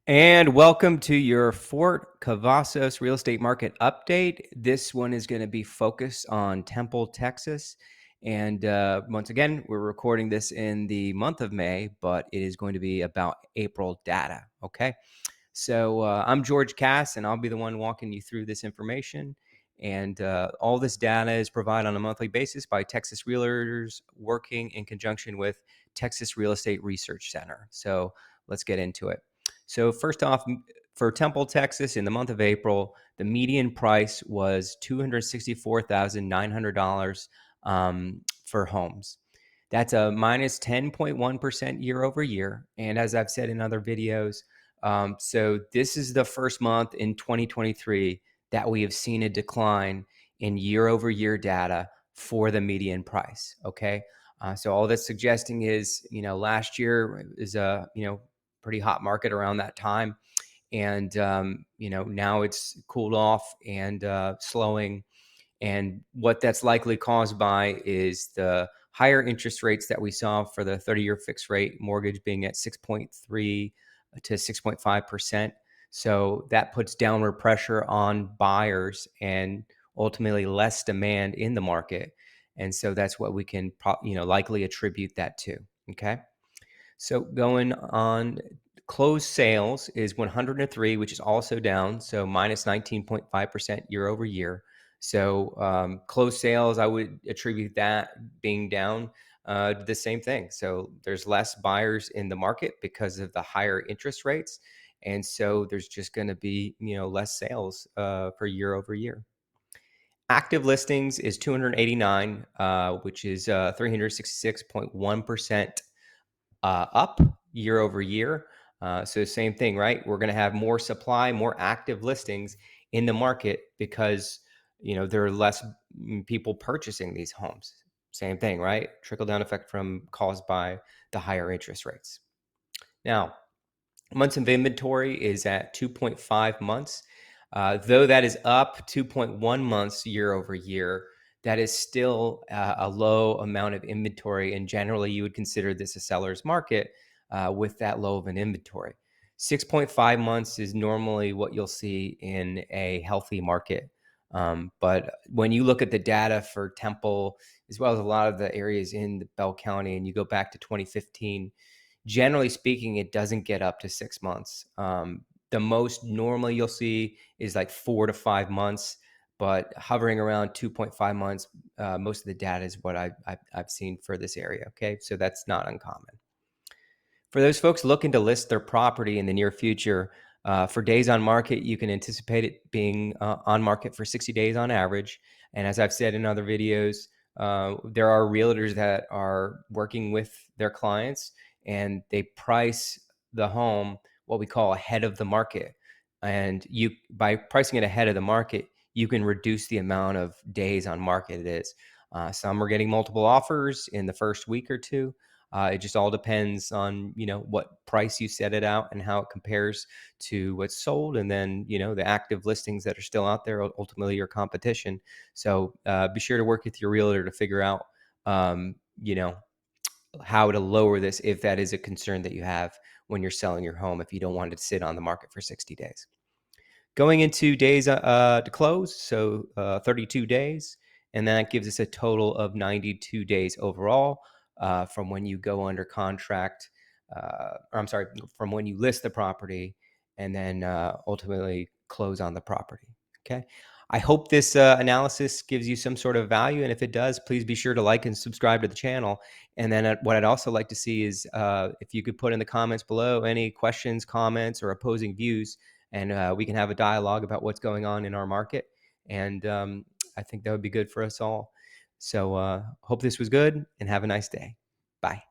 And welcome to your Fort Cavazos real estate market update. This one is going to be focused on Temple, Texas. And once again, we're recording this in the month of May, but it is going to be about April data. Okay. So I'm George Cass, and I'll be the one walking you through this information. And all this data is provided on a monthly basis by Texas Realtors working in conjunction with Texas Real Estate Research Center. So let's get into it. So first off, for Temple, Texas, in the month of April, the median price was $264,900 for homes. That's a minus 10.1% year over year. And as I've said in other videos, so this is the first month in 2023 that we have seen a decline in year over year data for the median price. Okay. So all that's suggesting is, last year is a, pretty hot market around that time. And, now it's cooled off and slowing. And what that's likely caused by is the higher interest rates that we saw for the 30-year fixed rate mortgage being at 6.3 to 6.5%. So that puts downward pressure on buyers and ultimately less demand in the market. And so that's what we can likely attribute that to. Okay. So going on, closed sales is 103, which is also down, so minus 19.5% year over year. So closed sales, I would attribute that being down to the same thing. So there's less buyers in the market because of the higher interest rates. And so there's just going to be, less sales for year over year. Active listings is 289, which is 366.1% up year over year. So same thing, right? We're going to have more supply, more active listings in the market because there are less people purchasing these homes. Same thing, right? Trickle down effect caused by the higher interest rates. Now, months of inventory is at 2.5 months. Though that is up 2.1 months year over year, that is still a low amount of inventory. And generally, you would consider this a seller's market with that low of an inventory. 6.5 months is normally what you'll see in a healthy market. But when you look at the data for Temple, as well as a lot of the areas in the Bell County, and you go back to 2015, generally speaking, it doesn't get up to 6 months. The most normally you'll see is like 4 to 5 months, but hovering around 2.5 months, most of the data is what I've seen for this area. Okay, so that's not uncommon. For those folks looking to list their property in the near future, for days on market, you can anticipate it being on market for 60 days on average. And as I've said in other videos, there are realtors that are working with their clients and they price the home what we call ahead of the market. And by pricing it ahead of the market, you can reduce the amount of days on market it is. Some are getting multiple offers in the first week or two. It just all depends on, what price you set it out and how it compares to what's sold. And then, the active listings that are still out there, ultimately your competition. So be sure to work with your realtor to figure out, how to lower this if that is a concern that you have when you're selling your home, if you don't want it to sit on the market for 60 days. Going into days to close, so 32 days, and that gives us a total of 92 days overall from when you go under contract, from when you list the property and then ultimately close on the property. Okay. I hope this analysis gives you some sort of value, and if it does, please be sure to like and subscribe to the channel. And then what I'd also like to see is if you could put in the comments below any questions, comments, or opposing views, and we can have a dialogue about what's going on in our market. And I think that would be good for us all. So hope this was good and have a nice day. Bye.